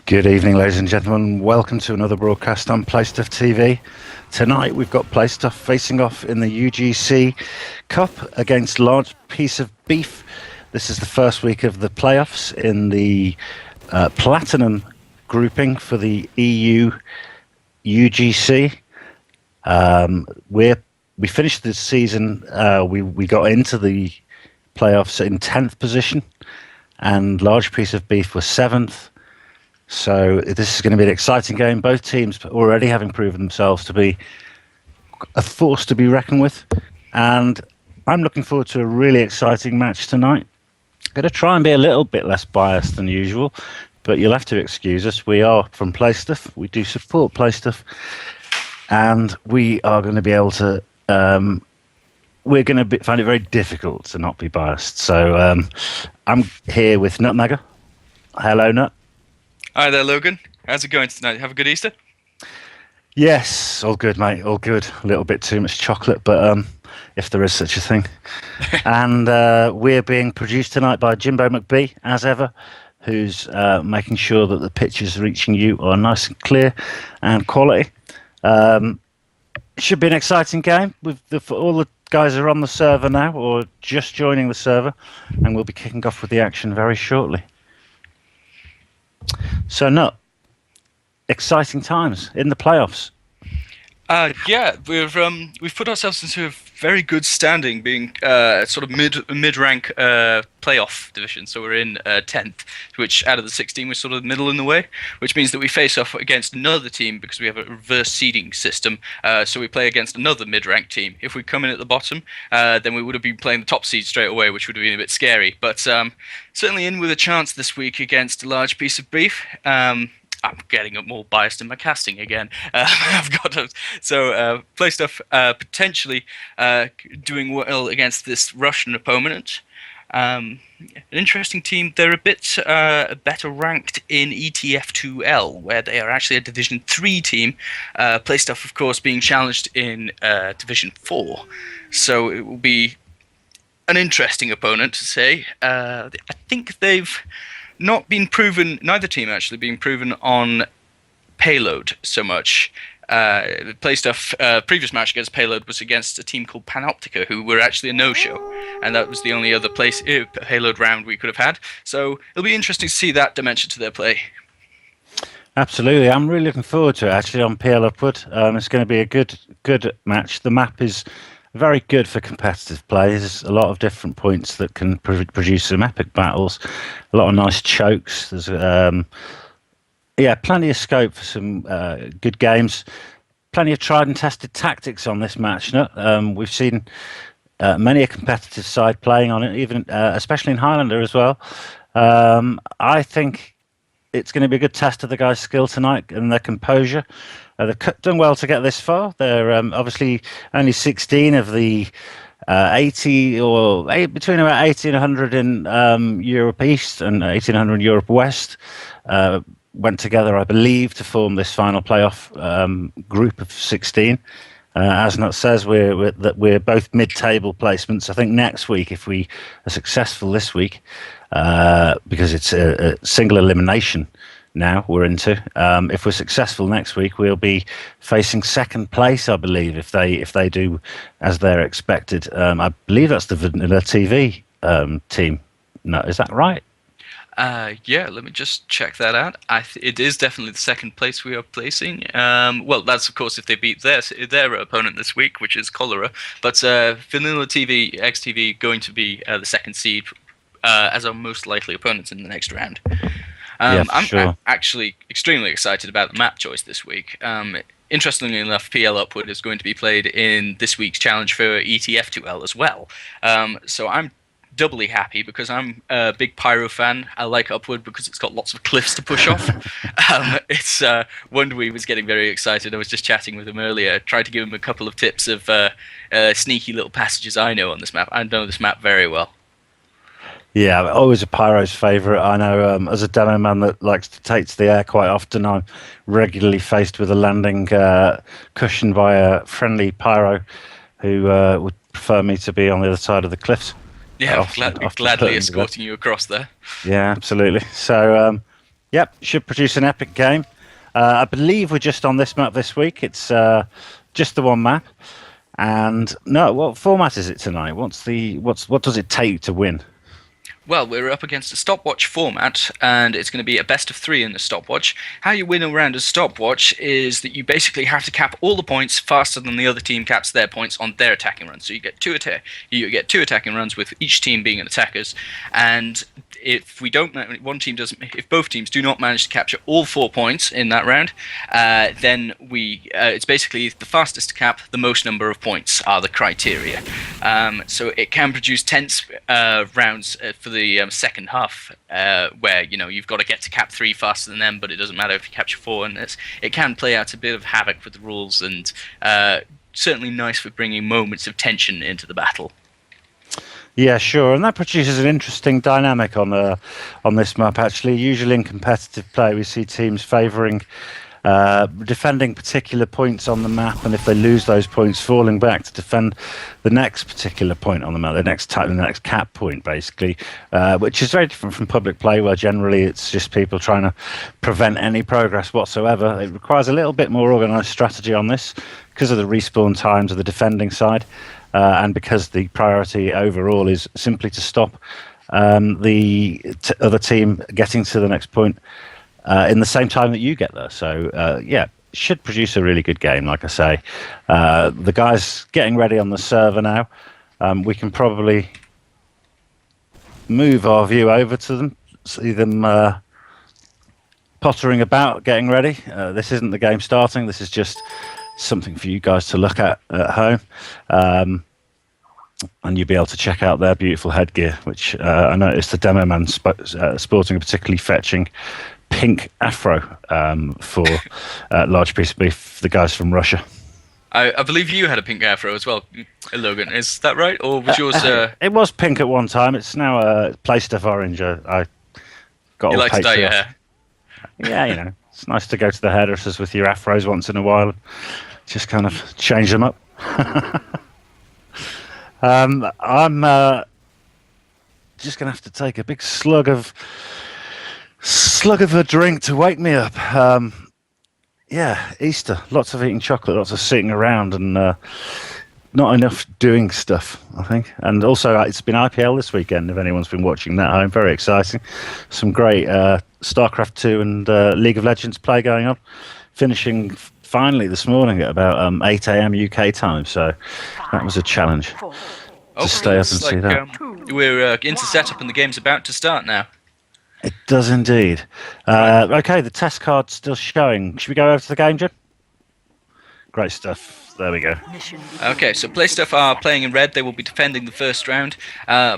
Good evening, ladies and gentlemen. Welcome to another broadcast on Playstuff TV. Tonight we've got Playstuff facing off in the UGC Cup against Large Piece of Beef. This is the first week of the playoffs in the Platinum grouping for the EU UGC. We finished the season, we got into the playoffs in 10th position, and Large Piece of Beef was 7th. So this is going to be an exciting game. Both teams already having proven themselves to be a force to be reckoned with. And I'm looking forward to a really exciting match tonight. I'm going to try and be a little bit less biased than usual, but you'll have to excuse us. We are from Playstuff. We do support Playstuff. And we are going to be able to... we're going to find it very difficult to not be biased. So I'm here with Nuttmegger. Hello, Nut. Hi there, Logan. How's it going tonight? Have a good Easter? Yes, all good, mate. All good. A little bit too much chocolate, but if there is such a thing. And we're being produced tonight by Jimbo McBee, as ever, who's making sure that the pictures reaching you are nice and clear and quality. It should be an exciting game. All the guys are on the server now, or just joining the server, and we'll be kicking off with the action very shortly. So, exciting times in the playoffs. Yeah, we've put ourselves into a very good standing, being sort of mid-rank playoff division. So we're in 10th, which out of the 16 we're sort of middle in the way, which means that we face off against another team because we have a reverse seeding system. So we play against another mid-ranked team. If we come in at the bottom, then we would have been playing the top seed straight away, which would have been a bit scary. But certainly in with a chance this week against a Large Piece of Beef. I'm getting more biased in my casting again. Playstuff potentially doing well against this Russian opponent. An interesting team. They're a bit better ranked in ETF2L, where they are actually a Division 3 team. Playstuff, of course, being challenged in Division 4. So it will be an interesting opponent to say. I think they've not been proven, neither team actually being proven on payload so much. The Playstuff previous match against payload was against a team called Panoptica, who were actually a no-show, and that was the only other payload round we could have had. So it'll be interesting to see that dimension to their play. Absolutely, I'm really looking forward to it. Actually, on PL Upward, it's going to be a good match. The map is very good for competitive play. There's a lot of different points that can produce some epic battles. A lot of nice chokes. There's plenty of scope for some good games. Plenty of tried and tested tactics on this match. We've seen many a competitive side playing on it, even especially in Highlander as well. I think it's going to be a good test of the guys' skill tonight and their composure. They've done well to get this far. They're obviously only 16 of the 80, or between about 80 and 100 in Europe East and 1,800 in Europe West. Went together, I believe, to form this final playoff group of 16. As Nut says, we're both mid-table placements. I think next week, if we are successful this week, because it's a single elimination now we're into. If we're successful next week, we'll be facing second place, I believe, if they do as they're expected. I believe that's the Vanilla TV team. No, is that right? Yeah, let me just check that out. It is definitely the second place we are placing. Well, that's of course if they beat their opponent this week, which is Cholera. But Vanilla TV, XTV, going to be the second seed as our most likely opponents in the next round. I'm actually extremely excited about the map choice this week. Interestingly enough, PL Upward is going to be played in this week's challenge for ETF2L as well. So I'm doubly happy because I'm a big Pyro fan. I like Upward because it's got lots of cliffs to push off. It's Wonderwee was getting very excited. I was just chatting with him earlier, tried to give him a couple of tips of sneaky little passages I know on this map. I know this map very well. Yeah, always a Pyro's favourite. I know as a demo man that likes to take to the air quite often, I'm regularly faced with a landing cushioned by a friendly Pyro who would prefer me to be on the other side of the cliffs. Yeah, gladly escorting you across there. Yeah, absolutely. So, Yep, should produce an epic game. I believe we're just on this map this week. It's just the one map. And no, what format is it tonight? What does it take to win? Well, we're up against a stopwatch format, and it's going to be a best of 3 in the stopwatch. How you win around a stopwatch is that you basically have to cap all the points faster than the other team caps their points on their attacking runs. So you get two attacking runs with each team being an attackers, and if both teams do not manage to capture all 4 points in that round, then it's basically the fastest to cap the most number of points are the criteria. So it can produce tense rounds for the second half, where you've got to get to cap 3 faster than them, but it doesn't matter if you capture 4, and it can play out a bit of havoc with the rules, and certainly nice for bringing moments of tension into the battle. Yeah, sure, and that produces an interesting dynamic on this map. Actually, usually in competitive play, we see teams favouring defending particular points on the map, and if they lose those points, falling back to defend the next particular point on the map, the next cap point, basically, which is very different from public play, where generally it's just people trying to prevent any progress whatsoever. It requires a little bit more organised strategy on this because of the respawn times of the defending side. And because the priority overall is simply to stop the other team getting to the next point in the same time that you get there. So, should produce a really good game, like I say. The guys getting ready on the server now. We can probably move our view over to them, see them pottering about, getting ready. This isn't the game starting. This is just something for you guys to look at home. And you'll be able to check out their beautiful headgear, which I noticed the demo man sporting a particularly fetching pink afro for large piece of beef, the guys from Russia. I believe you had a pink afro as well, Logan. Is that right? Or was yours... It was pink at one time. It's now Playstuff orange. I got you all like to dye your hair? Yeah, it's nice to go to the hairdressers with your afros once in a while. Just kind of change them up. I'm just gonna have to take a big slug of a drink to wake me up. Easter, lots of eating chocolate, lots of sitting around, and not enough doing stuff, I think. And also, it's been IPL this weekend. If anyone's been watching that home, very exciting. Some great StarCraft 2 and League of Legends play going on. Finishing finally this morning at about 8 a.m. UK time, so that was a challenge to stay up and see that. We're into setup and the game's about to start now. It does indeed. Okay, the test card's still showing. Should we go over to the game, Jim? Great stuff. There we go. Okay, so Playstuff are playing in red. They will be defending the first round.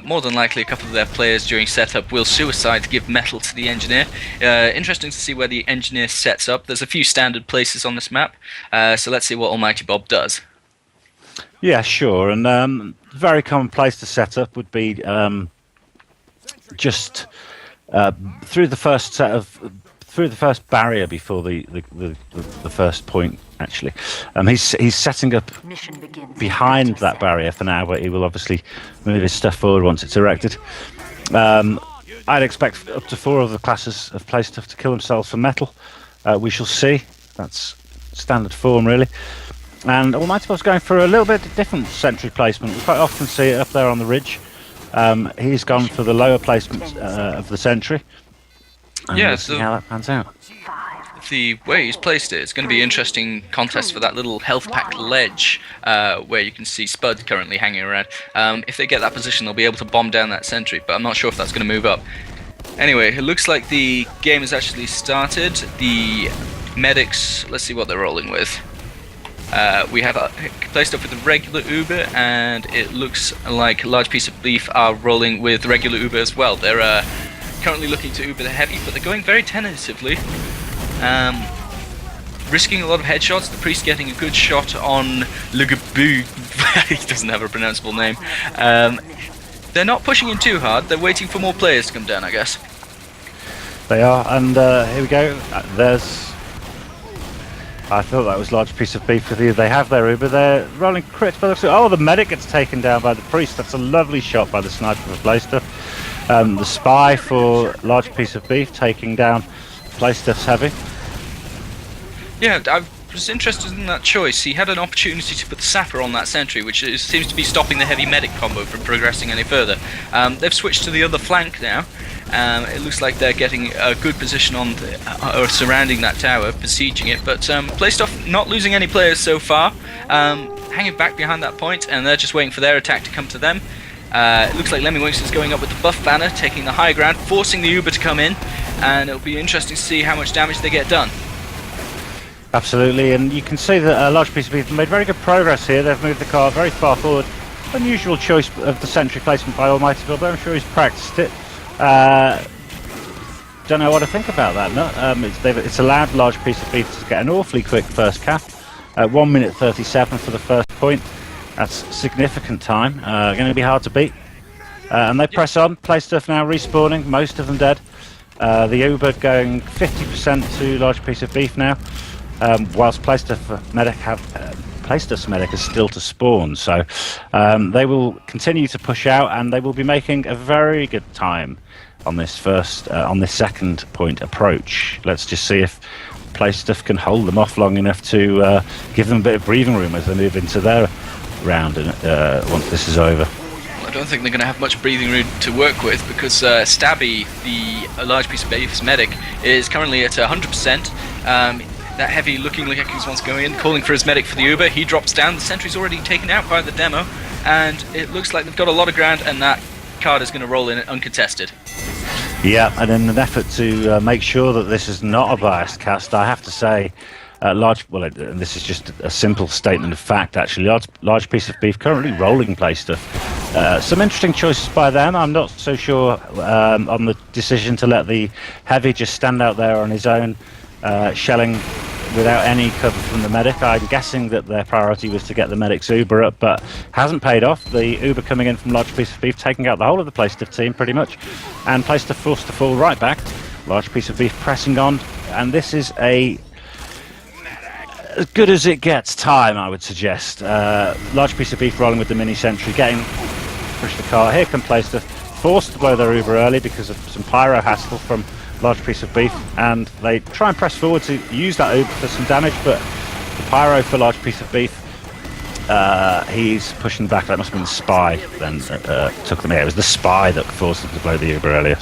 More than likely, a couple of their players during setup will suicide to give metal to the engineer. Interesting to see where the engineer sets up. There's a few standard places on this map, so let's see what Almighty Bob does. Yeah, sure. And very common place to set up would be just through the first barrier before the first point. Actually, he's setting up behind that barrier for now, but he will obviously move his stuff forward once it's erected. I'd expect up to 4 of the classes of Playstuff to kill themselves for metal. We shall see. That's standard form, really. And Almighty Bob's going for a little bit different sentry placement. We quite often see it up there on the ridge. He's gone for the lower placement of the sentry. And we'll see how that pans out. The way he's placed it, it's going to be an interesting contest for that little health pack ledge where you can see Spud currently hanging around. If they get that position, they'll be able to bomb down that sentry, but I'm not sure if that's going to move up. Anyway, it looks like the game has actually started. The medics, let's see what they're rolling with. We have Playstuff with the regular Uber, and it looks like a large piece of beef are rolling with regular Uber as well. They're currently looking to Uber the heavy, but they're going very tentatively. Risking a lot of headshots. The priest getting a good shot on Lugabu. He doesn't have a pronounceable name. They're not pushing in too hard. They're waiting for more players to come down, I guess. They are, and here we go. I thought that was a large piece of beef with you. They have their Uber. They're rolling crits. But the medic gets taken down by the priest. That's a lovely shot by the sniper for Playstuff. The spy for large piece of beef taking down Playstuff's heavy. Yeah, I was interested in that choice. He had an opportunity to put the sapper on that sentry, which seems to be stopping the heavy medic combo from progressing any further. They've switched to the other flank now. It looks like they're getting a good position on or surrounding that tower, besieging it. But Playstuff not losing any players so far, hanging back behind that point, and they're just waiting for their attack to come to them. It looks like Lemmy is going up with the buff banner, taking the high ground, forcing the Uber to come in, and it'll be interesting to see how much damage they get done. Absolutely, and you can see that a large piece of beef made very good progress here. They've moved the car very far forward. Unusual choice of the sentry placement by Almighty Bill, but I'm sure he's practiced it. Don't know what to think about that. No? It's allowed large piece of beef to get an awfully quick first cap. 1 minute 37 for the first point. That's significant time. Going to be hard to beat. And they press on. Playstuff now respawning, most of them dead. The Uber going 50% to large piece of beef now. Whilst Playstuff's medic is still to spawn, so they will continue to push out, and they will be making a very good time on this second point approach. Let's just see if Playstuff can hold them off long enough to give them a bit of breathing room as they move into their round once this is over. I don't think they're going to have much breathing room to work with, because Stabby, the large piece of beef's medic, is currently at 100%. That heavy looking like he's wants to go in, calling for his medic for the Uber. He drops down. The sentry's already taken out by the demo, and it looks like they've got a lot of ground, and that card is going to roll in uncontested. Yeah, and in an effort to make sure that this is not a biased cast, I have to say, and this is just a simple statement of fact, actually, large piece of beef currently rolling Playstuff. Some interesting choices by them. I'm not so sure on the decision to let the heavy just stand out there on his own, shelling without any cover from the medic. I'm guessing that their priority was to get the medic's Uber up, but hasn't paid off. The Uber coming in from large piece of beef, taking out the whole of the Playstuff team pretty much, and Playstuff forced to fall right back. Large piece of beef pressing on, and this is as good as it gets time, I would suggest. Large piece of beef rolling with the mini sentry, push the car. Here come Playstuff, forced to blow their Uber early because of some pyro hassle from large piece of beef, and they try and press forward to use that Uber for some damage, but the pyro for large piece of beef, he's pushing back. That must have been the spy then took them here. It was the spy that forced them to blow the Uber earlier.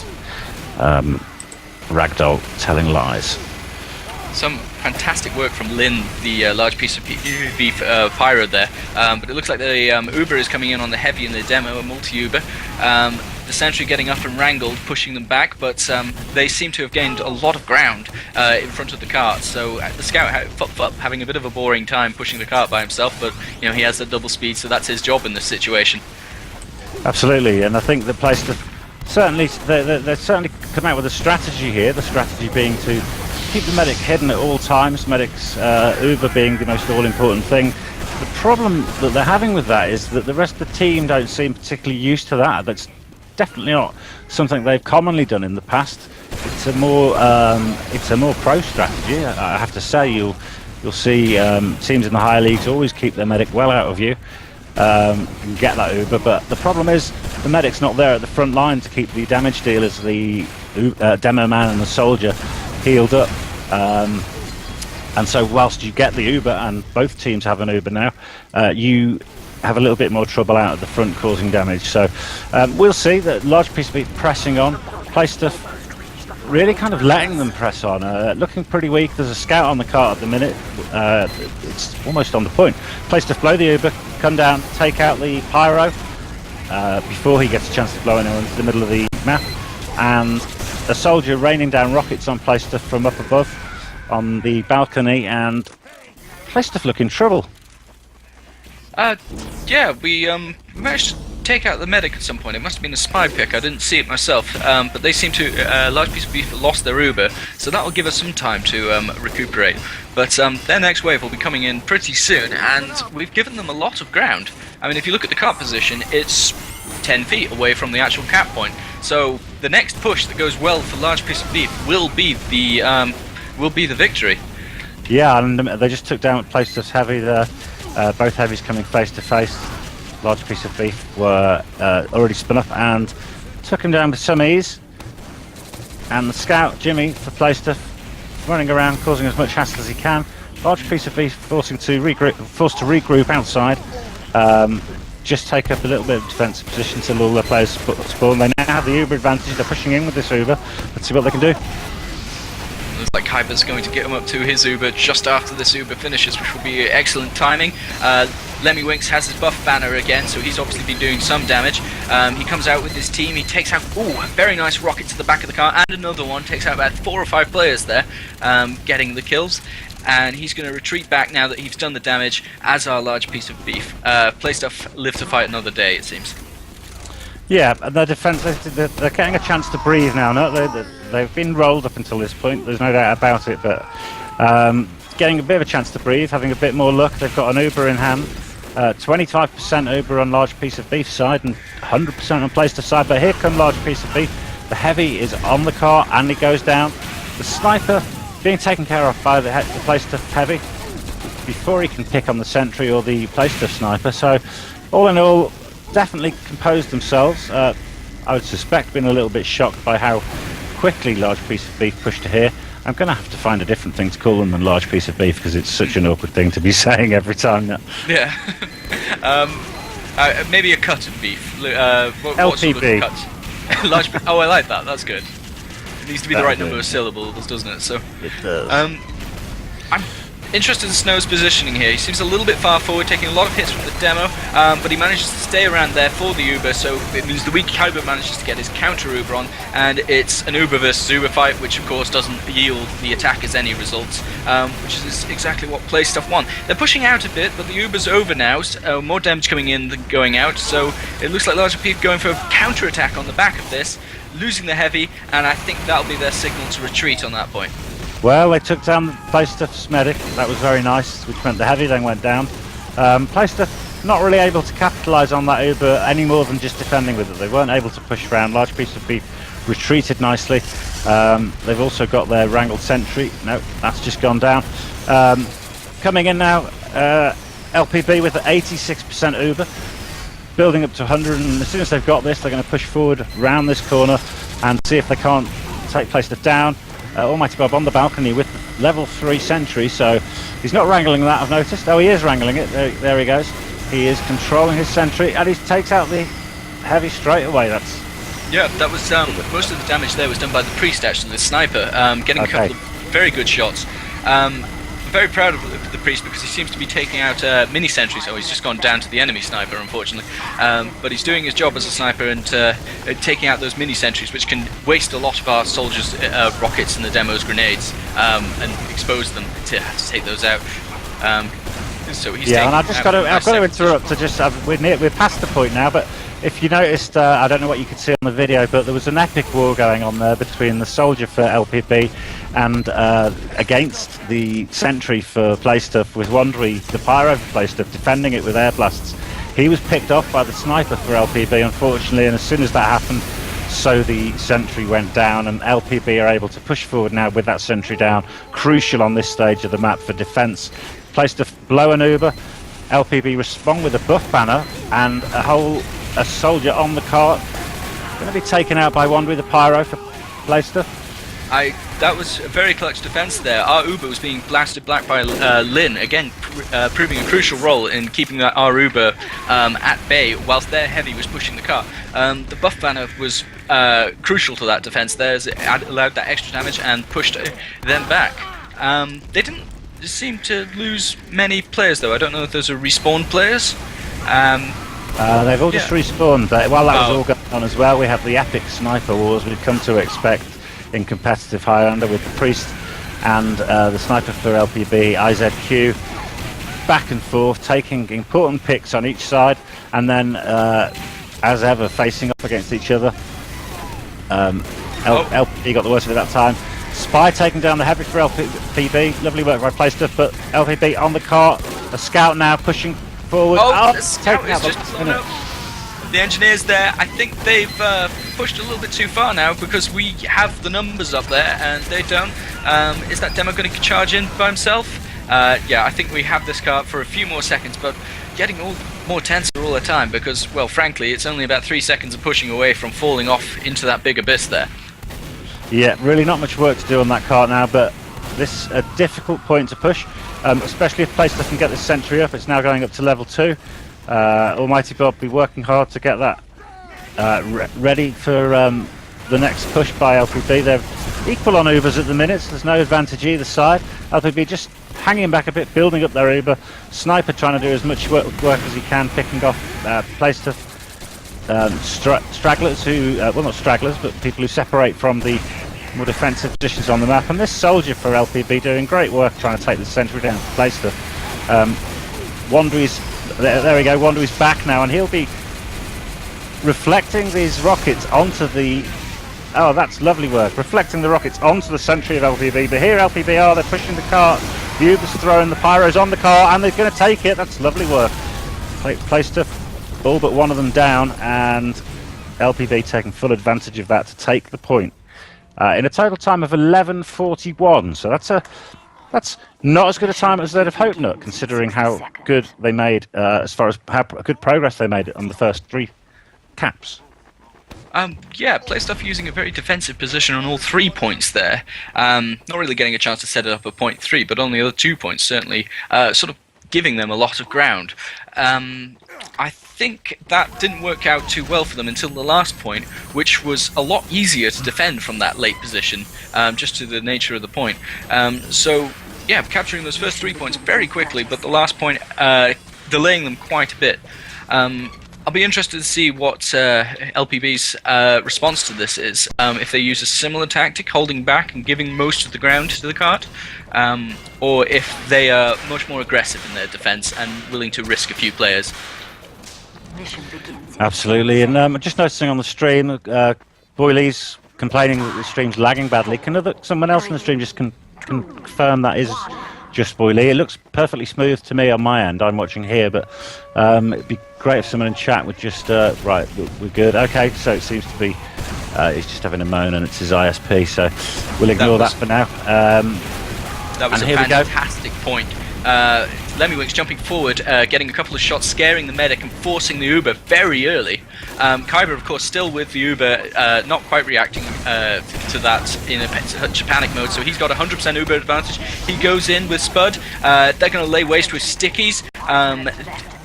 Ragdoll telling lies. Some fantastic work from Lynn, the large piece of beef pyro there, but it looks like the Uber is coming in on the heavy in the demo, a multi-Uber. The sentry getting up and wrangled, pushing them back, but they seem to have gained a lot of ground in front of the cart. So the scout having a bit of a boring time pushing the cart by himself, but he has the double speed, so that's his job in this situation. Absolutely, and I think the Playstuff certainly they certainly come out with a strategy here. The strategy being to keep the medic hidden at all times. Medic's Uber being the most all-important thing. The problem that they're having with that is that the rest of the team don't seem particularly used to that. That's definitely not something they've commonly done in the past. It's a more pro strategy. I have to say, you'll see teams in the higher leagues always keep their medic well out of you and get that Uber. But the problem is the medic's not there at the front line to keep the damage dealers, the demo man and the soldier, healed up. And so whilst you get the Uber, and both teams have an Uber now, you have a little bit more trouble out at the front causing damage. So we'll see that large piece of beef pressing on. Playstuff really kind of letting them press on, looking pretty weak. There's a scout on the cart at the minute. It's almost on the point. Playstuff blow the Uber, come down, take out the pyro before he gets a chance to blow anyone into the middle of the map, and a soldier raining down rockets on Playstuff from up above on the balcony, and Playstuff look in trouble. Yeah, we managed to take out the medic at some point. It must have been a spy pick. I didn't see it myself, but they seem to large piece of beef lost their Uber, so that will give us some time to recuperate. But their next wave will be coming in pretty soon, and we've given them a lot of ground. I mean, if you look at the cart position, it's 10 feet away from the actual cap point. So the next push that goes well for large piece of beef will be the victory. Yeah, and they just took down Playstuff's heavy there. Both heavies coming face to face. Large piece of beef were already spun up and took him down with some ease. And the scout Jimmy for Playstuff running around, causing as much hassle as he can. Large piece of beef forced to regroup outside. Just take up a little bit of defensive position till all their players spawn. They now have the Uber advantage. They're pushing in with this Uber. Let's see what they can do. Looks like Hyper's going to get him up to his Uber just after this Uber finishes, which will be excellent timing. Lemmy Winks has his buff banner again, so he's obviously been doing some damage. He comes out with his team, he takes out, a very nice rocket to the back of the car, and another one, takes out about 4 or 5 players there, getting the kills. And he's going to retreat back now that he's done the damage, as our large piece of beef. Playstuff live to fight another day, it seems. Yeah, and their defense, they're getting a chance to breathe now. No? They've been rolled up until this point, there's no doubt about it, but getting a bit of a chance to breathe, having a bit more luck. They've got an Uber in hand. 25% Uber on large piece of beef side and 100% on Playstuff side, but here come large piece of beef. The heavy is on the car and it goes down. The sniper being taken care of by the Playstuff heavy before he can pick on the sentry or the Playstuff sniper. So all in all, definitely composed themselves. I would suspect being a little bit shocked by how quickly large piece of beef pushed to here. I'm going to have to find a different thing to call them than large piece of beef because it's such an awkward thing to be saying every time now. Yeah. Maybe a cut of beef. What sort of cut? Large. Oh, I like that. That's good. It needs to be the right number of syllables, doesn't it? So it does. I'm interested in Snow's positioning here. He seems a little bit far forward, taking a lot of hits from the demo, but he manages to stay around there for the Uber, so it means the weak Kyber manages to get his counter Uber on, and it's an Uber versus Uber fight, which of course doesn't yield the attackers any results, which is exactly what Playstuff want. They're pushing out a bit, but the Uber's over now, so, more damage coming in than going out, so it looks like Larger Peak going for a counter attack on the back of this, losing the heavy, and I think that'll be their signal to retreat on that point. Well, they took down the Playstuff's medic. That was very nice, which meant the heavy then went down. Playstuff not really able to capitalise on that Uber any more than just defending with it. They weren't able to push around. Large piece of beef retreated nicely. They've also got their wrangled sentry. No, that's just gone down. Coming in now, LPB with 86% Uber, building up to 100, and as soon as they've got this, they're going to push forward round this corner and see if they can't take Playstuff down. Almighty Bob on the balcony with level 3 sentry, so he's not wrangling that, I've noticed. Oh, he is wrangling it. There he goes. He is controlling his sentry, and he takes out the heavy straight away. That's yeah. That was most of the damage there was done by the priest, actually, the sniper, getting a couple of very good shots. Very proud of the priest because he seems to be taking out mini sentries. Oh, he's just gone down to the enemy sniper, unfortunately. But he's doing his job as a sniper and taking out those mini sentries, which can waste a lot of our soldiers' rockets and the demo's grenades, and expose them to have to take those out. So he's and I've got to interrupt to just we're past the point now, but if you noticed, I don't know what you could see on the video, but there was an epic war going on there between the soldier for LPB and against the sentry for Playstuff, with Wandry, the pyro for Playstuff, defending it with air blasts. He was picked off by the sniper for LPB, unfortunately, and as soon as that happened, so the sentry went down, and LPB are able to push forward now with that sentry down. Crucial on this stage of the map for defence. Playstuff blow an Uber, LPB respond with a buff banner, and a soldier on the cart going to be taken out by Wandry the pyro for Playstuff. That was a very clutch defense there. Our Uber was being blasted black by Lynn, again proving a crucial role in keeping our Uber at bay whilst their heavy was pushing the car. The buff banner was crucial to that defense there, as it allowed that extra damage and pushed them back. They didn't seem to lose many players though. I don't know if those are respawned players. They've all just respawned, but while that was all going on as well, we have the epic sniper wars we've come to expect in competitive Highlander, with the priest and the sniper for LPB, IZQ, back and forth, taking important picks on each side, and then, as ever, facing off against each other. LPB got the worst of it that time. Spy taking down the heavy for LPB, lovely work by Playstuff, but LPB on the cart, a scout now pushing forward. The scout is just blown up. The engineers there, I think they've pushed a little bit too far now, because we have the numbers up there and they don't. Is that demo going to charge in by himself? Yeah, I think we have this car for a few more seconds, but getting more tenser all the time, because, well, frankly, it's only about 3 seconds of pushing away from falling off into that big abyss there. Yeah, really not much work to do on that cart now, but this a difficult point to push, especially if Playstuff can get this sentry up. It's now going up to level 2. Almighty Bob be working hard to get that ready for the next push by LPB. They're equal on Ubers at the minute, so there's no advantage either side. LPB just hanging back a bit, building up their Uber. Sniper trying to do as much work as he can, picking off Playstuff stragglers who, well, not stragglers, but people who separate from the more defensive positions on the map. And this soldier for LPB doing great work trying to take the sentry down to Playstuff. Wandery's, there we go, Wandery's back now, and he'll be reflecting these rockets onto the... Oh, that's lovely work. Reflecting the rockets onto the sentry of LPB. But here LPB are, they're pushing the cart. The Uber's throwing the pyros on the car, and they're going to take it. That's lovely work. Playstuff, all but one of them down, and LPB taking full advantage of that to take the point. In a total time of 11:41. So that's not as good a time as they'd have hoped, not considering how good they made, as far as how good progress they made on the first 3 caps. Yeah, Playstuff using a very defensive position on all 3 points there. Not really getting a chance to set it up at point 3, but on the other 2 points, certainly sort of giving them a lot of ground. I think that didn't work out too well for them until the last point, which was a lot easier to defend from that late position, just to the nature of the point. So, yeah, capturing those first 3 points very quickly, but the last point delaying them quite a bit. I'll be interested to see what LPB's response to this is. If they use a similar tactic, holding back and giving most of the ground to the cart, or if they are much more aggressive in their defense and willing to risk a few players. Absolutely, and just noticing on the stream, Boyley's complaining that the stream's lagging badly. Can someone else in the stream just confirm that is just Boyley? It looks perfectly smooth to me on my end. I'm watching here, but it'd be great if someone in chat would just right, we're good. Okay, so it seems to be he's just having a moan and it's his ISP, so we'll ignore that for now. That was a fantastic point. Lemmiwink's jumping forward, getting a couple of shots, scaring the medic and forcing the Uber very early. Kyber, of course, still with the Uber, not quite reacting to that in such a panic mode, so he's got 100% Uber advantage. He goes in with Spud. They're going to lay waste with stickies.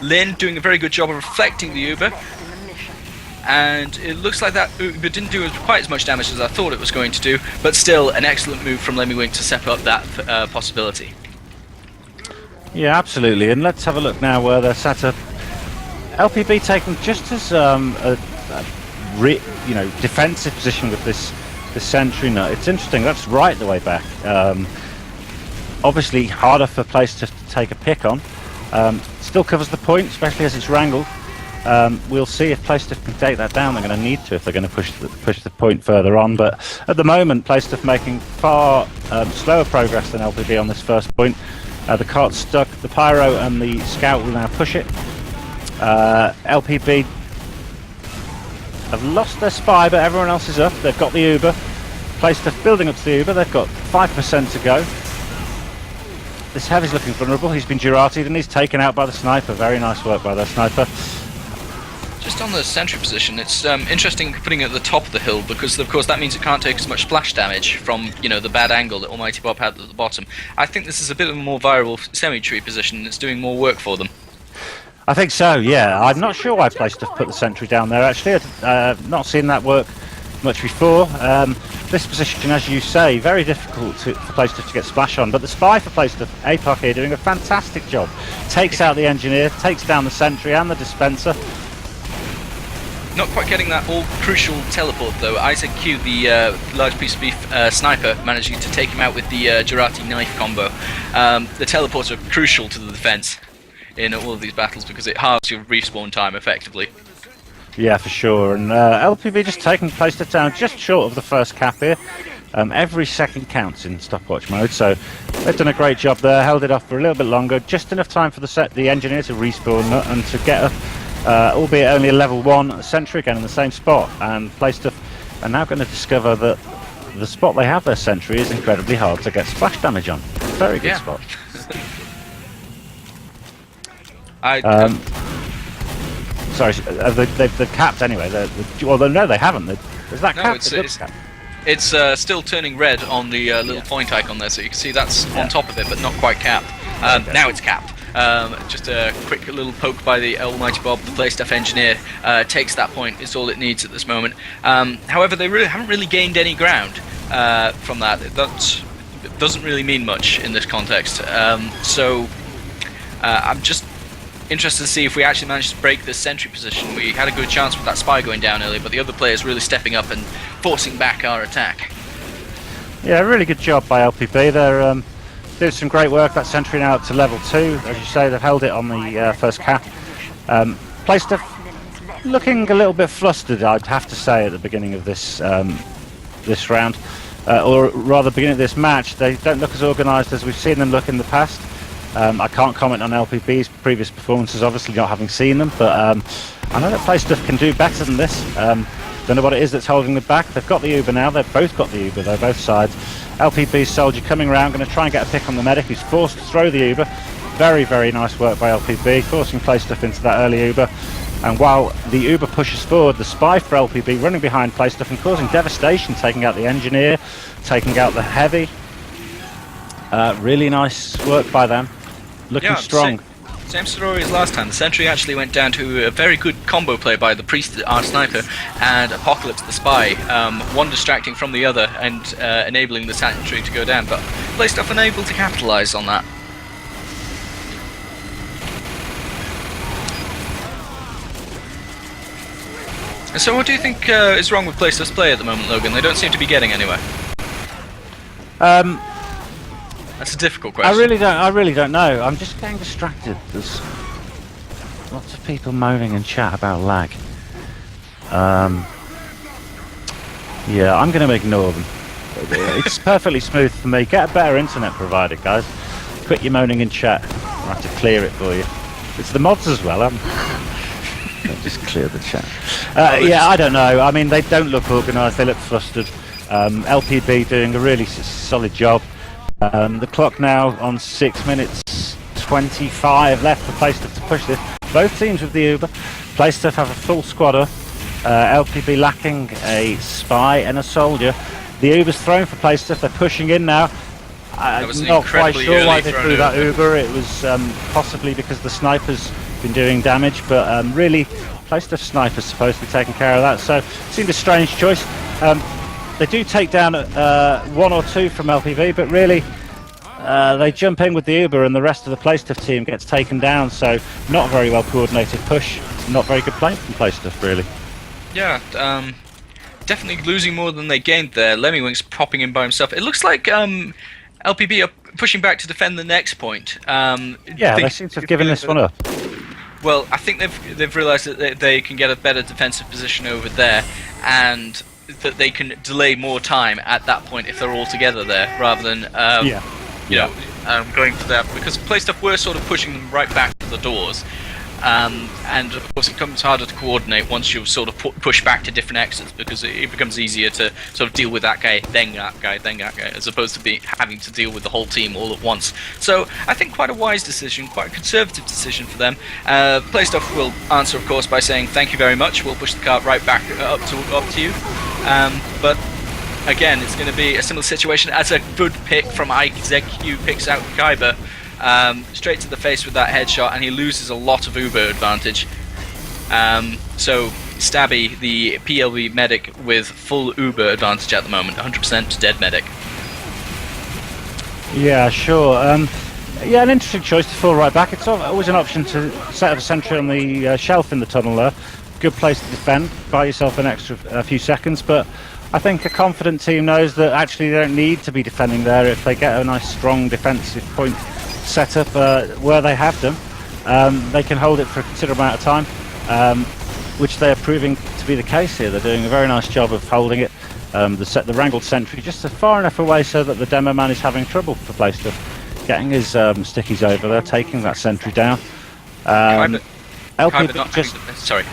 Lynn doing a very good job of reflecting the Uber. And it looks like that Uber didn't do quite as much damage as I thought it was going to do, but still an excellent move from Lemmiwink to step up that possibility. Yeah, absolutely. And let's have a look now where they're set up. LPB taking just as defensive position with this sentry nut. It's interesting. That's right the way back. Obviously harder for Playstuff to take a pick on. Still covers the point, especially as it's wrangled. We'll see if Playstuff can take that down. They're going to need to if they're going to push the point further on. But at the moment, Playstuff making far slower progress than LPB on this first point. The cart's stuck. The pyro and the scout will now push it. LPB have lost their spy, but everyone else is up. They've got the Uber. Playstuff building up to the Uber. They've got 5% to go. This heavy's looking vulnerable. He's been Girati'd and he's taken out by the sniper. Very nice work by their sniper. Just on the sentry position, it's interesting putting it at the top of the hill because, of course, that means it can't take as much splash damage from, the bad angle that Almighty Bob had at the bottom. I think this is a bit of a more viable semi-tree position and it's doing more work for them. I think so, yeah. I'm not sure why Playstuff put the sentry down there, actually. I've not seen that work much before. This position, as you say, very difficult for Playstuff to get splash on, but the spy for Playstuff, APOC here, doing a fantastic job. Takes out the engineer, takes down the sentry and the dispenser. Not quite getting that all-crucial teleport, though. Isaac Q, the large piece of beef sniper, managing to take him out with the Girati knife combo. The teleports are crucial to the defense in all of these battles because it halves your respawn time effectively. Yeah, for sure. And LPB just taking Playstuff down just short of the first cap here. Every second counts in stopwatch mode, so they've done a great job there. Held it off for a little bit longer, just enough time for the engineer to respawn and to get up. Albeit only a level 1 sentry again in the same spot, and Playstuff are now going to discover that the spot they have their sentry is incredibly hard to get splash damage on. Very good spot. Sorry, they've capped anyway. Well, no, they haven't. Is that capped? It's It's still turning red on the little point icon there, so you can see that's on top of it, but not quite capped. Now it's capped. Just a quick little poke by the almighty Bob, the Playstuff engineer, takes that point. It's all it needs at this moment. However, they haven't really gained any ground from that. That doesn't really mean much in this context. So I'm just interested to see if we actually manage to break this sentry position. We had a good chance with that spy going down earlier, but the other players really stepping up and forcing back our attack. Yeah, really good job by LPB. They're doing some great work. That sentry now up to level 2. As you say, they've held it on the first cap. Playstuff looking a little bit flustered, I'd have to say, at the beginning of this this round. Or rather, beginning of this match. They don't look as organised as we've seen them look in the past. I can't comment on LPB's previous performances, obviously not having seen them, but I know that Playstuff can do better than this. Don't know what it is that's holding them back. They've got the Uber now. They've both got the Uber, though, both sides. LPB's soldier coming around, going to try and get a pick on the medic, who's forced to throw the Uber. Very, very nice work by LPB, forcing Playstuff into that early Uber. And while the Uber pushes forward, the spy for LPB running behind Playstuff and causing devastation, taking out the engineer, taking out the heavy. Really nice work by them. Looking strong. Same story as last time. The sentry actually went down to a very good combo play by the priest, our sniper, and Apocalypse the spy, one distracting from the other and enabling the sentry to go down, but Playstuff unable to capitalise on that. So what do you think is wrong with Playstuff's play at the moment, Logan? They don't seem to be getting anywhere. That's a difficult question. I really don't know. I'm just getting distracted. There's lots of people moaning in chat about lag. Yeah, I'm going to ignore them. It's perfectly smooth for me. Get a better internet provider, guys. Quit your moaning in chat. I'll have to clear it for you. It's the mods as well. I'll just clear the chat. Yeah, I don't know. I mean, they don't look organised. They look flustered. LPB doing a really solid job. The clock now on 6 minutes 25 left for Playstuff to push this. Both teams with the Uber. Playstuff have a full squadder. LPB lacking a spy and a soldier. The Uber's thrown for Playstuff. They're pushing in now. I'm not quite sure why they threw that Uber. It was possibly because the sniper's been doing damage, but really Playstuff's sniper's supposed to be taking care of that. So it seemed a strange choice. They do take down 1 or 2 from LPV, but really they jump in with the Uber and the rest of the Playstuff team gets taken down, so not a very well coordinated push, not very good play from Playstuff, really. Yeah, definitely losing more than they gained there. Lemmywinks popping in by himself. It looks like LPB are pushing back to defend the next point. Yeah, they seem to have given this one up. Well, I think they've realised that they can get a better defensive position over there, and that they can delay more time at that point if they're all together there, rather than going for that, because Playstuff were sort of pushing them right back to the doors, and of course it becomes harder to coordinate once you sort of push back to different exits, because it becomes easier to sort of deal with that guy, then that guy, then that guy, as opposed to having to deal with the whole team all at once. So I think quite a wise decision, quite a conservative decision for them. Playstuff will answer, of course, by saying thank you very much. We'll push the cart right back up to you. But again, it's going to be a similar situation as a good pick from Isaac. Who picks out Kyber straight to the face with that headshot, and he loses a lot of Uber advantage. So Stabby, the PLB medic, with full Uber advantage at the moment, 100% dead medic. Yeah, sure. Yeah, an interesting choice to fall right back. It's always an option to set up a sentry on the shelf in the tunnel there. Good place to defend, buy yourself an extra few seconds, but I think a confident team knows that actually they don't need to be defending there if they get a nice strong defensive point set up where they have them. They can hold it for a considerable amount of time, which they are proving to be the case here. They're doing a very nice job of holding it. The wrangled sentry just far enough away so that the demo man is having trouble for Playstuff getting his stickies over there, taking that sentry down. LP just... Sorry.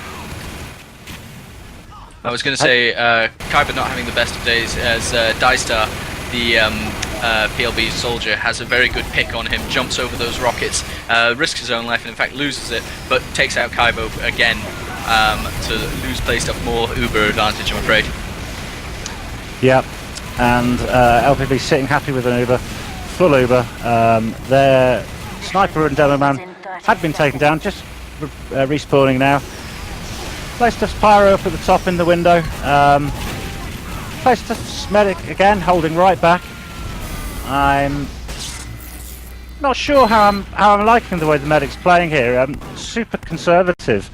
I was going to say, Kyber not having the best of days, as Dystar, the PLB soldier, has a very good pick on him, jumps over those rockets, risks his own life, and in fact loses it, but takes out Kyber again to lose Playstuff more Uber advantage, I'm afraid. Yeah, and LPB sitting happy with an Uber, full Uber. Their sniper and demo man had been taken down, just respawning now. Playstuff's pyro up at the top in the window. Playstuff's medic again holding right back. I'm not sure how I'm liking the way the medic's playing here. Super conservative,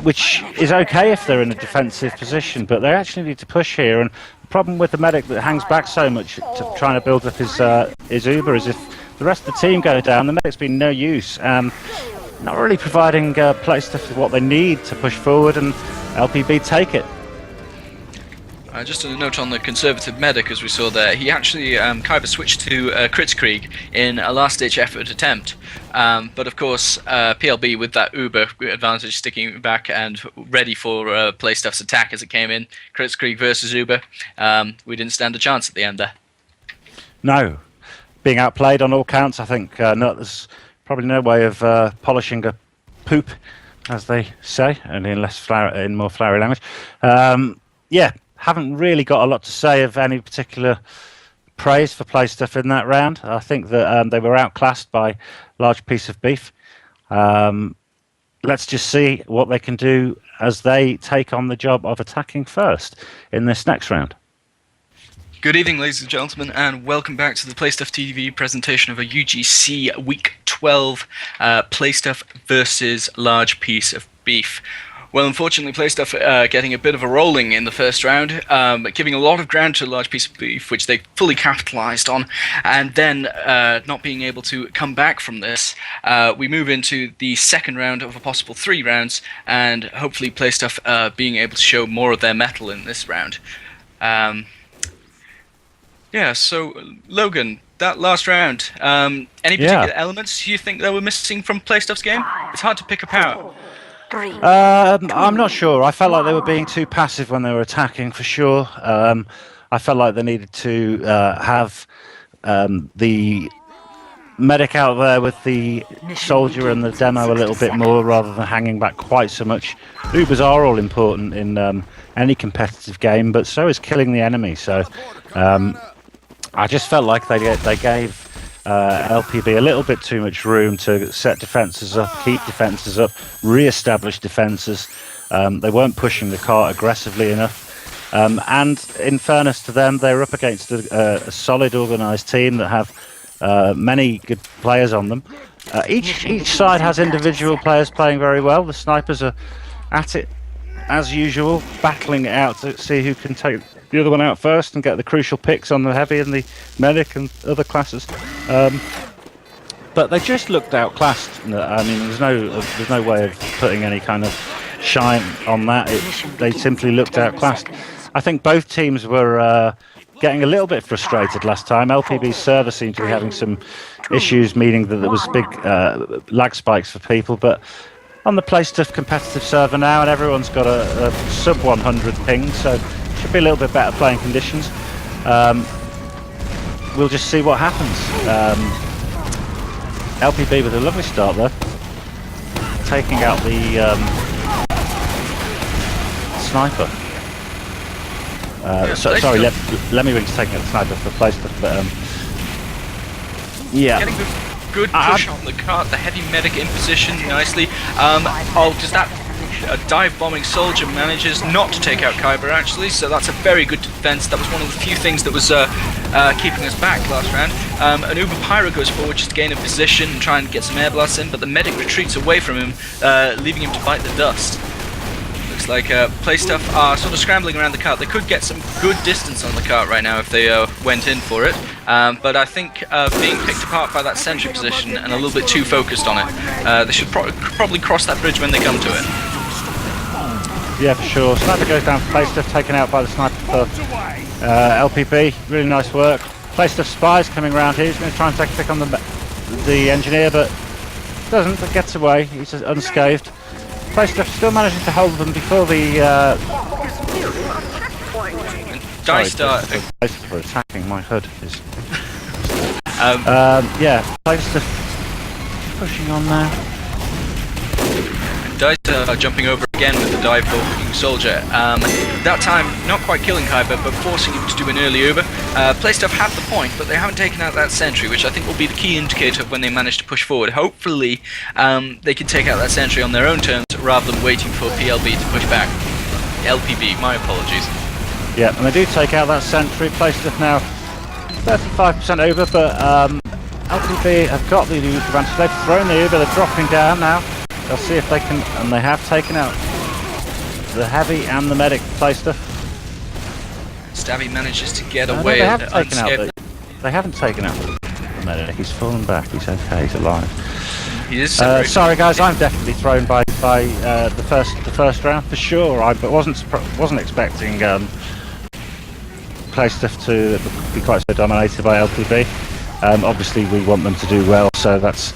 which is okay if they're in a defensive position, but they actually need to push here. And the problem with the medic that hangs back so much to trying to build up his Uber is if the rest of the team go down, the medic's been no use. Not really providing Playstuff with what they need to push forward, and LPB take it. Just a note on the conservative medic, as we saw there, he actually Kyber switched to Kritzkrieg in a last-ditch effort attempt, but of course PLB with that Uber advantage sticking back and ready for Playstuff's attack as it came in. Kritzkrieg versus Uber, we didn't stand a chance at the end there. No, being outplayed on all counts. I think there's probably no way of polishing a poop, as they say, and in more flowery language. Haven't really got a lot to say of any particular praise for Playstuff in that round. I think that they were outclassed by a large piece of beef. Let's just see what they can do as they take on the job of attacking first in this next round. Good evening, ladies and gentlemen, and welcome back to the Playstuff TV presentation of a UGC Week 12 Playstuff versus Large Piece of Beef. Well, unfortunately, Playstuff getting a bit of a rolling in the first round, giving a lot of ground to a Large Piece of Beef, which they fully capitalised on, and then not being able to come back from this. We move into the second round of a possible 3 rounds, and hopefully Playstuff being able to show more of their mettle in this round. So Logan, that last round, any particular elements you think they were missing from Playstuff's game? It's hard to pick apart. I'm not sure. I felt like they were being too passive when they were attacking, for sure. I felt like they needed to have the medic out there with the soldier and the demo a little bit more, rather than hanging back quite so much. Ubers are all important in any competitive game, but so is killing the enemy. So I just felt like they gave LPB a little bit too much room to set defences up, keep defences up, re-establish defences. They weren't pushing the cart aggressively enough. And in fairness to them, they were up against a solid organised team that have many good players on them. Each side has individual players playing very well. The snipers are at it as usual, battling it out to see who can take the other one out first and get the crucial picks on the heavy and the medic and other classes. But they just looked outclassed. I mean, there's no way of putting any kind of shine on that. They simply looked outclassed. I think both teams were getting a little bit frustrated last time. LPB's server seemed to be having some issues, meaning that there was big lag spikes for people, but on the Playstuff competitive server now, and everyone's got a sub 100 ping, so should be a little bit better playing conditions. We'll just see what happens. LPB with a lovely start there, taking out the sniper. Sorry, Lemmy-Wing's taking out the sniper for Playstuff, but yeah. Getting good push on the cart, the heavy medic in position nicely. Does that dive bombing soldier manages not to take out Kyber actually, so that's a very good defense. That was one of the few things that was keeping us back last round. An Uber Pyro goes forward just to gain a position and try and get some air blasts in, but the medic retreats away from him, leaving him to bite the dust. Looks like Playstuff are sort of scrambling around the cart. They could get some good distance on the cart right now if they went in for it, but I think being picked apart by that sentry position and a little bit too focused on it, they should probably cross that bridge when they come to it. Yeah, for sure. Sniper goes down for Playstuff, taken out by the sniper for LPB. Really nice work. Playstuff spies coming around here. He's going to try and take a pick on the engineer, but doesn't. But gets away. He's unscathed. Playstuff still managing to hold them before the Playstuff for attacking. My hood is. Playstuff pushing on there. Dice jumping over again with the dive for Soldier. That time, not quite killing Kyber, but forcing him to do an early Uber. Playstuff have the point, but they haven't taken out that sentry, which I think will be the key indicator of when they manage to push forward. Hopefully, they can take out that sentry on their own terms, rather than waiting for PLB to push back. LPB, my apologies. Yeah, and they do take out that sentry. Playstuff now 35% over, but LPB have got the Uber advantage. They've thrown the Uber, they're dropping down now. They'll see if they can, and they have taken out the heavy and the medic Playstuff. Stabby manages to get No, away. they haven't taken out they haven't taken out the medic. He's fallen back. He's okay. He's alive. He is sorry guys, I'm definitely thrown by the first round for sure. I wasn't expecting Playstuff to be quite so dominated by LPB. Obviously we want them to do well, so that's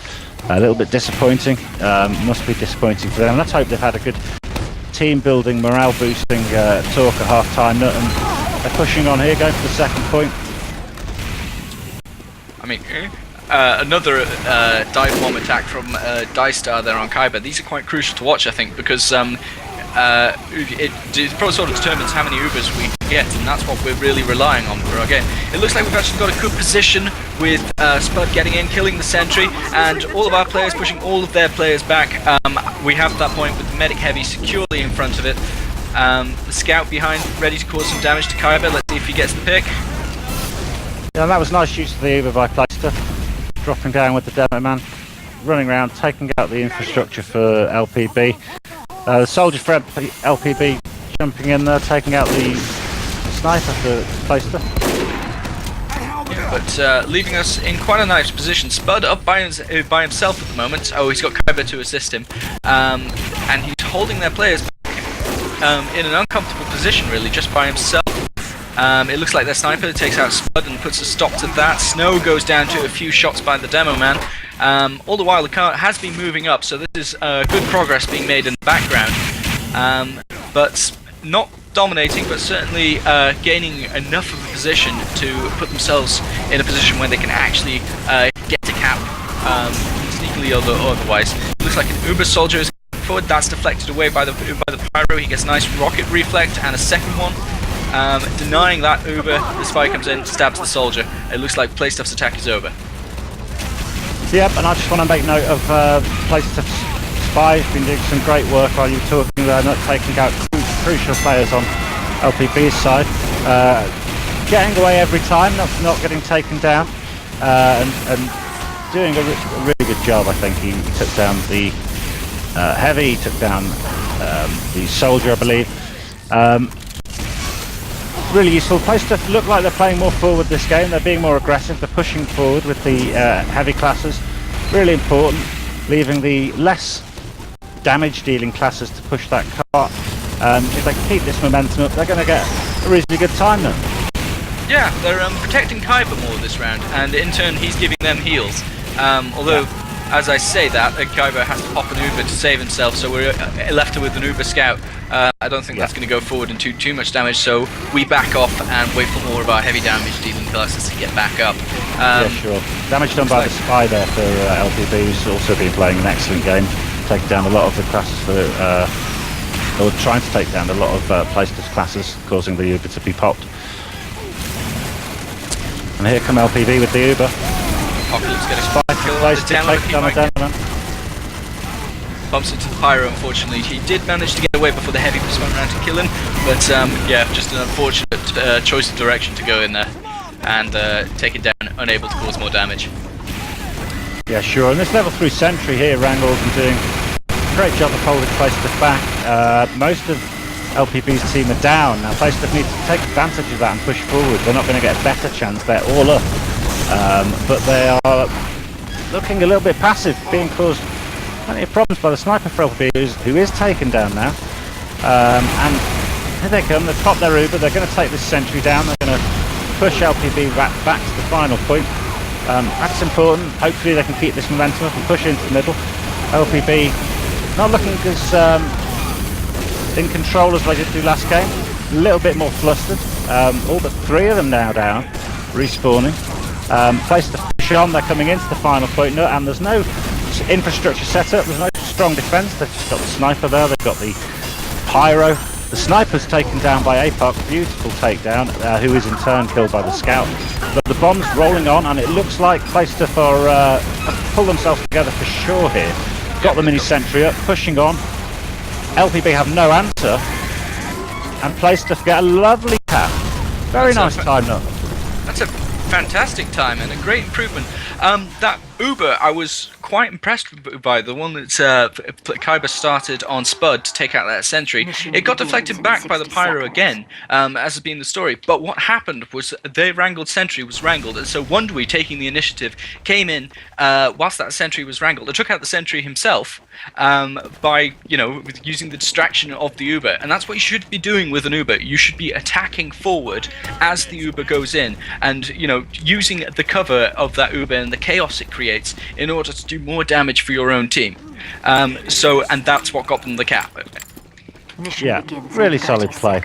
a little bit disappointing. Must be disappointing for them. Let's hope they've had a good team building, morale boosting talk at half time. And they're pushing on here, going for the second point. I mean, another dive bomb attack from Dice Star there on Kyber. These are quite crucial to watch, I think, because it probably sort of determines how many Ubers we get, and that's what we're really relying on for our game. It looks like we've actually got a good position with Spud getting in, killing the sentry, and all of our players pushing all of their players back. We have that point with the medic heavy securely in front of it. The scout behind, ready to cause some damage to Kyber. Let's see if he gets the pick. Yeah, that was nice use of the Uber by Playstuff. Dropping down with the demo man, running around, taking out the infrastructure for LPB. The soldier for LPB jumping in there, taking out the sniper for Playstuff. Yeah, but leaving us in quite a nice position. Spud up by himself at the moment. Oh, he's got Kyber to assist him. And he's holding their players back in an uncomfortable position, really, just by himself. It looks like their sniper takes out Spud and puts a stop to that. Snow goes down to a few shots by the demo man. All the while the car has been moving up, so this is good progress being made in the background. But not dominating, but certainly gaining enough of a position to put themselves in a position where they can actually get to cap sneakily or otherwise. It looks like an Uber soldier is forward. That's deflected away by the pyro. He gets a nice rocket reflect and a second one. Denying that Uber, the spy comes in, stabs the soldier. It looks like Playstuff's attack is over. Yep, and I just want to make note of Playstuff's spy. He's been doing some great work while you were talking there, not taking out crucial players on LPB's side. Getting away every time, not getting taken down, and doing a really good job, I think. He took down the heavy, he took down the soldier, I believe. Really useful. Playstuff look like they're playing more forward this game. They're being more aggressive. They're pushing forward with the heavy classes. Really important. Leaving the less damage dealing classes to push that car. If they can keep this momentum up, they're going to get a reasonably good time then. Yeah, they're protecting Kyber more this round, and in turn he's giving them heals. Although, as I say that, Kyber has to pop an Uber to save himself, so we're left with an Uber scout. I don't think that's going to go forward and too much damage, so we back off and wait for more of our heavy damage dealing classes to get back up. Yeah, sure. Damage done by the spy there for LPB, who's also been playing an excellent game, taking down a lot of the classes for, or trying to take down a lot of Playstuff's classes, causing the Uber to be popped. And here come LPB with the Uber. Apocalypse getting Spy to take down the demo man. Bumps into the pyro, unfortunately. He did manage to get away before the heavy spun around to kill him, but yeah, just an unfortunate choice of direction to go in there and take it down, unable to cause more damage. Yeah, sure. And this level 3 sentry here, Wrangles, and doing a great job of holding Playstuff back. Most of LPB's team are down. Now Playstuff need to take advantage of that and push forward. They're not going to get a better chance. They're all up. But they are looking a little bit passive, being caused plenty of problems by the sniper for LPB, who is taken down now. And here they come, they've popped their Uber, they're going to take this sentry down, they're going to push LPB back to the final point. That's important. Hopefully they can keep this momentum up and push into the middle. LPB not looking as in control as they did do last game, a little bit more flustered. All but 3 of them now down, respawning. Place to push on, they're coming into the final point, and there's no infrastructure set up. There's no strong defence. They've just got the sniper there. They've got the pyro. The sniper's taken down by APOC. Beautiful takedown, who is in turn killed by the scout. But the bomb's rolling on, and it looks like Playstuff are have pulled themselves together for sure here. Got the mini sentry up, pushing on. LPB have no answer, and Playstuff get a lovely tap. Very nice time, Nut. That's a fantastic time and a great improvement. That Uber, I was quite impressed by the one that Kaiba started on Spud to take out that sentry. It got deflected back by the Pyro again, as has been the story. But what happened was their wrangled sentry was wrangled, and so Wondery, taking the initiative, came in whilst that sentry was wrangled. It took out the sentry himself by, using the distraction of the Uber, and that's what you should be doing with an Uber. You should be attacking forward as the Uber goes in, and using the cover of that Uber and the chaos it creates in order to do more damage for your own team. And that's what got them the cap. Yeah, really solid play.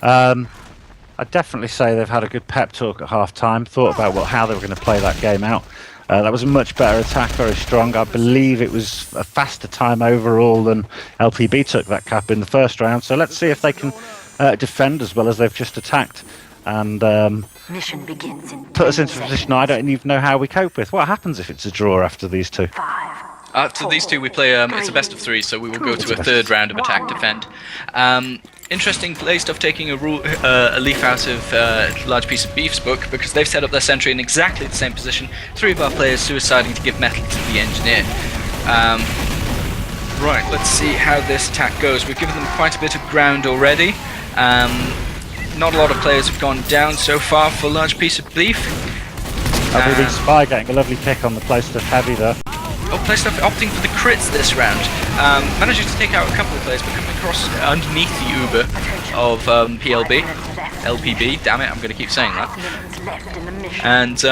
I'd definitely say they've had a good pep talk at half-time, thought about how they were going to play that game out. That was a much better attack, very strong. I believe it was a faster time overall than LPB took that cap in the first round. So let's see if they can defend as well as they've just attacked. And Mission begins in put us into a position I don't even know how we cope with. What happens if it's a draw after these two? After these two, we play. It's a best of 3, so we will go to a third round of attack defend. Interesting Playstuff taking a leaf out of Large Piece of Beef's book, because they've set up their sentry in exactly the same position. 3 of our players suiciding to give metal to the engineer. Right, let's see how this attack goes. We've given them quite a bit of ground already. Not a lot of players have gone down so far for Large Piece of Beef. LPB Spy getting a lovely pick on the Playstuff heavy there. Oh, Playstuff opting for the crits this round. Managing to take out a couple of players, but coming across underneath the Uber of LPB. Damn it, I'm going to keep saying that. And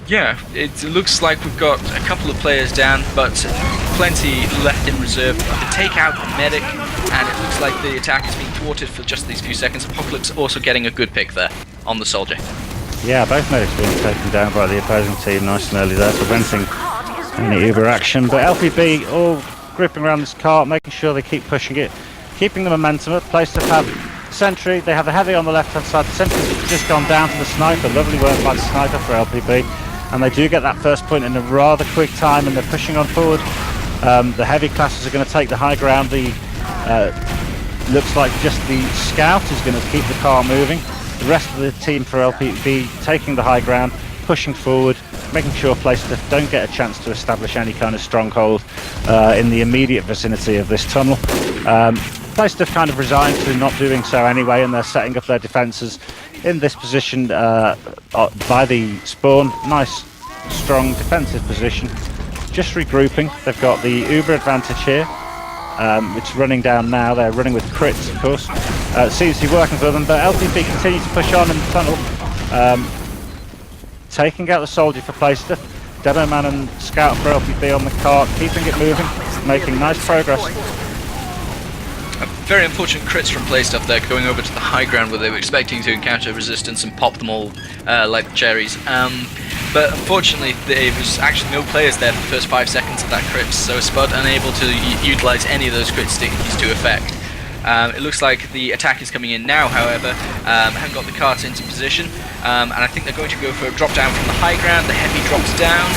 yeah, it looks like we've got a couple of players down, but plenty left in reserve to take out the medic, and it looks like the attack is being thwarted for just these few seconds. Apocalypse also getting a good pick there on the soldier. Yeah, both medics being taken down by the opposing team nice and early there, preventing any Uber action. But LPB all gripping around this cart, making sure they keep pushing it, keeping the momentum up. Playstuff have sentry, they have the heavy on the left hand side. The sentry's just gone down to the sniper. Lovely work by the sniper for LPB. And they do get that first point in a rather quick time, and they're pushing on forward. The heavy classes are going to take the high ground. The looks like just the scout is going to keep the car moving. The rest of the team for LPB taking the high ground, pushing forward, making sure Playstuff don't get a chance to establish any kind of stronghold in the immediate vicinity of this tunnel. Playstuff kind of resigned to not doing so anyway, and they're setting up their defences in this position by the spawn. Nice, strong defensive position. Just regrouping. They've got the Uber advantage here. It's running down now. They're running with crits, of course. Seems to be working for them, but LPB continues to push on in the tunnel. Taking out the soldier for Playstuff. Demo Man and Scout for LPB on the cart, keeping it moving, making nice progress. Very unfortunate crits from Playstuff there, going over to the high ground where they were expecting to encounter resistance and pop them all like cherries. But unfortunately, there was actually no players there for the first 5 seconds of that crit, so Spud unable to utilise any of those crit stickies to effect. It looks like the attack is coming in now, however. Haven't got the cart into position, and I think they're going to go for a drop down from the high ground. The heavy drops down.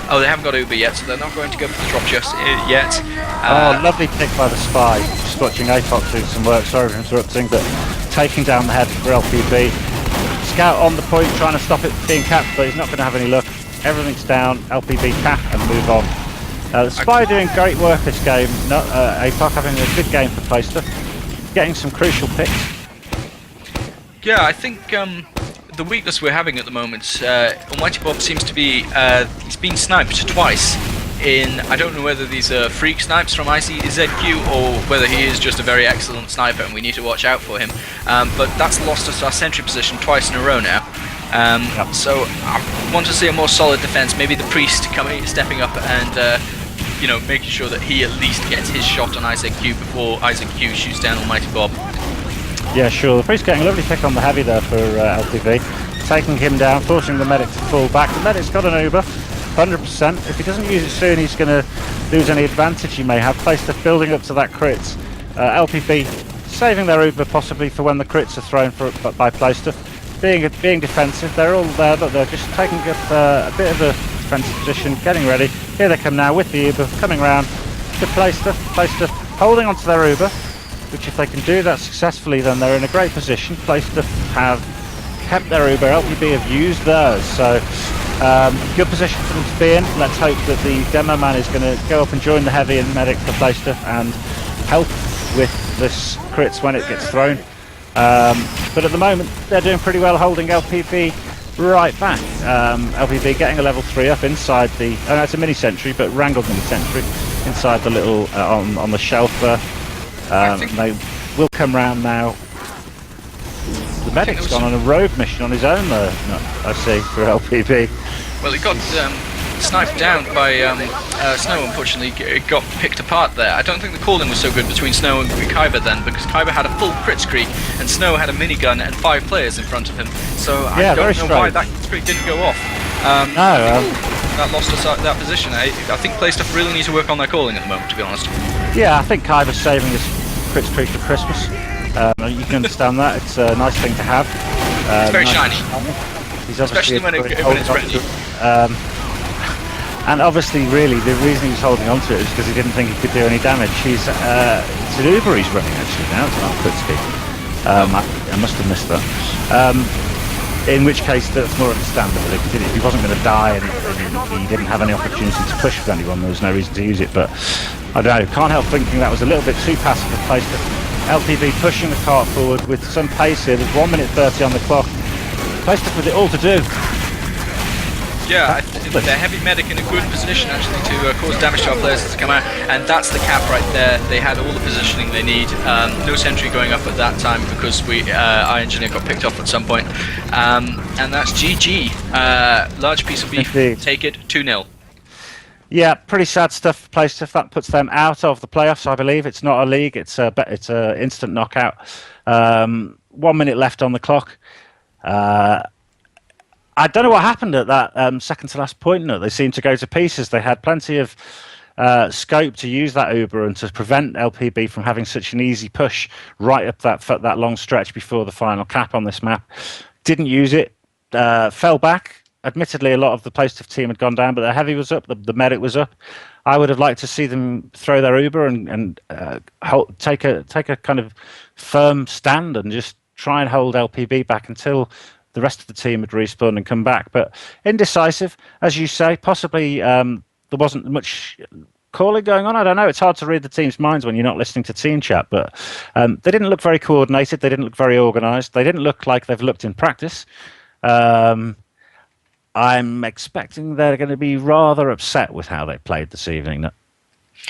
Oh, they haven't got Uber yet, so they're not going to go for the drop just yet. Oh, lovely pick by the Spy. Just watching APOC do some work, sorry for interrupting, but taking down the head for LPB. Scout on the point, trying to stop it being capped, but he's not going to have any luck. Everything's down, LPB cap and move on. The Spy doing great work this game. APOC having a good game for Playstuff, getting some crucial picks. Yeah, I think the weakness we're having at the moment, Almighty Bob seems to be, he's been sniped twice in, I don't know whether these are freak snipes from ICZQ or whether he is just a very excellent sniper and we need to watch out for him. But that's lost us our sentry position twice in a row now. So I want to see a more solid defense, maybe the Priest stepping up and making sure that he at least gets his shot on ICZQ before ICZQ shoots down Almighty Bob. Yeah, sure. The Priest getting a lovely pick on the heavy there for LPV. Taking him down, forcing the medic to fall back. The medic's got an Uber. 100%. If he doesn't use it soon, he's going to lose any advantage he may have. Playstuff building up to that crit. LPB saving their Uber possibly for when the crits are thrown by Playstuff. Being defensive, they're all there, but they're just taking up a bit of a defensive position, getting ready. Here they come now with the Uber, coming round to Playstuff. Playstuff holding onto their Uber, which if they can do that successfully, then they're in a great position. Playstuff have kept their Uber, LPB have used theirs, so good position for them to be in. Let's hope that the demo man is going to go up and join the heavy and medic for Playstuff and help with this crits when it gets thrown. But at the moment, they're doing pretty well holding LPB right back. LPB getting a level 3 up inside the... Oh no, it's a mini-sentry, but wrangled mini-sentry inside the little... on the shelf there. They will come round now. The medic's gone on a rogue mission on his own there, I see, for LPB. Well, he got sniped down by Snow, unfortunately. It got picked apart there. I don't think the calling was so good between Snow and Kyber then, because Kyber had a full crit streak and Snow had a minigun and 5 players in front of him. So I don't know why that streak didn't go off. That lost us that position. I think Playstuff really need to work on their calling at the moment, to be honest. Yeah, I think Kyber's saving his crit streak for Christmas. You can understand that. It's a nice thing to have. It's very shiny. He's especially when it's ready. And obviously, really, the reason he's holding on to it is because he didn't think he could do any damage. It's an Uber he's running actually now. It's not crit speed. I must have missed that. In which case, that's more understandable. If he wasn't going to die and he didn't have any opportunity to push with anyone, there was no reason to use it. But I don't know. Can't help thinking that was a little bit too passive for Playstuff. LPB pushing the cart forward with some pace here. There's 1 minute 30 on the clock. Playstuff with it all to do. Yeah, they're heavy medic in a good position actually to cause damage to our players as they come out, and that's the cap right there. They had all the positioning they need. No sentry going up at that time because our engineer got picked off at some point. And that's GG. Large piece of beef. Indeed. Take it 2-0. Yeah, pretty sad stuff for Playstuff. That puts them out of the playoffs, I believe. It's not a league. It's a instant knockout. 1 minute left on the clock. I don't know what happened at that second to last point. No, they seemed to go to pieces. They had plenty of scope to use that Uber and to prevent LPB from having such an easy push right up that long stretch before the final cap on this map. Didn't use it. Fell back. Admittedly, a lot of the Playstuff team had gone down, but the heavy was up. The medic was up. I would have liked to see them throw their Uber and take a kind of firm stand and just try and hold LPB back until the rest of the team had respawned and come back. But indecisive, as you say. Possibly there wasn't much calling going on. I don't know. It's hard to read the team's minds when you're not listening to team chat. But they didn't look very coordinated. They didn't look very organised. They didn't look like they've looked in practice. I'm expecting they're going to be rather upset with how they played this evening.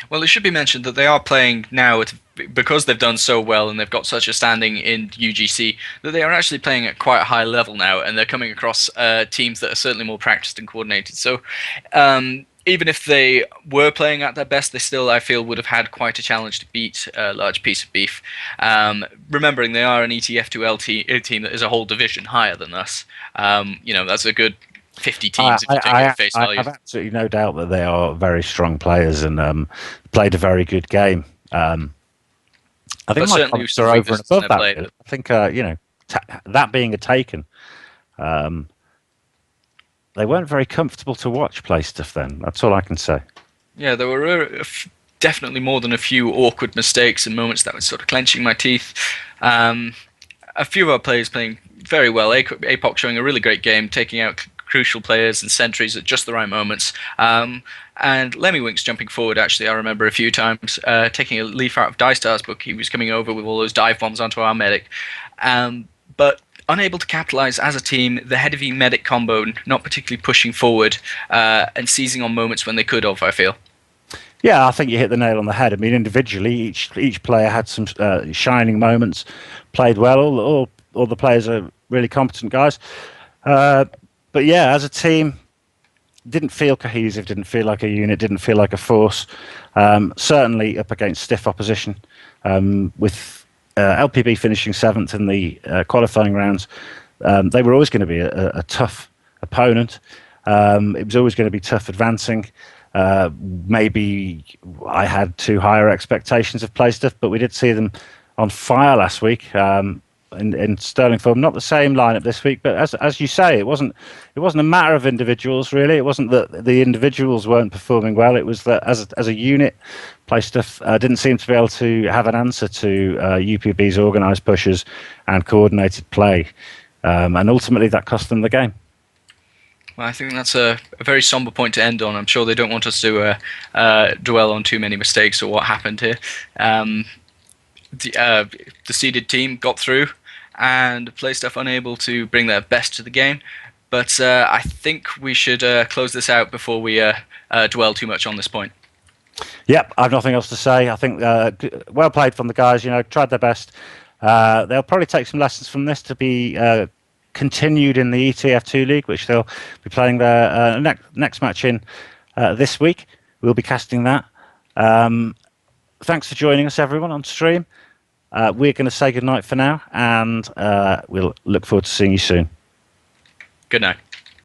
Well, it should be mentioned that they are playing now because they've done so well and they've got such a standing in UGC, that they are actually playing at quite a high level now, and they're coming across teams that are certainly more practiced and coordinated. So even if they were playing at their best, they still, I feel, would have had quite a challenge to beat a large piece of beef. Remembering they are an ETF2L team that is a whole division higher than us. That's a good 50 teams if you take it at face value. I have absolutely no doubt that they are very strong players and played a very good game. I think my comments are over and above that. I think, that being a taken, they weren't very comfortable to watch Playstuff then. That's all I can say. Yeah, there were definitely more than a few awkward mistakes and moments that were sort of clenching my teeth. A few of our players playing very well. APOC showing a really great game, taking out crucial players and sentries at just the right moments. And Lemmywinks jumping forward, actually, I remember a few times, taking a leaf out of Dystar's book. He was coming over with all those dive bombs onto our medic. But unable to capitalize as a team, the heavy medic combo not particularly pushing forward and seizing on moments when they could have, I feel. Yeah, I think you hit the nail on the head. I mean, individually, each player had some shining moments, played well. All the players are really competent guys. But yeah, as a team, didn't feel cohesive, didn't feel like a unit, didn't feel like a force. Certainly up against stiff opposition, with LPB finishing 7th in the qualifying rounds. They were always going to be a tough opponent. It was always going to be tough advancing. Maybe I had too higher expectations of Playstuff, but we did see them on fire last week in sterling form. Not the same lineup this week, but as you say, it wasn't a matter of individuals really. It wasn't that the individuals weren't performing well. It was that as a unit, Playstuff didn't seem to be able to have an answer to UPB's organised pushes and coordinated play, and ultimately that cost them the game. Well, I think that's a very somber point to end on. I'm sure they don't want us to dwell on too many mistakes or what happened here. The seeded team got through, and Playstuff unable to bring their best to the game. But I think we should close this out before we dwell too much on this point. Yep, I've nothing else to say. I think well played from the guys. Tried their best. They'll probably take some lessons from this to be continued in the ETF2 League, which they'll be playing their next match in this week. We'll be casting that. Thanks for joining us, everyone, on stream. We're going to say goodnight for now, and we'll look forward to seeing you soon. Good night.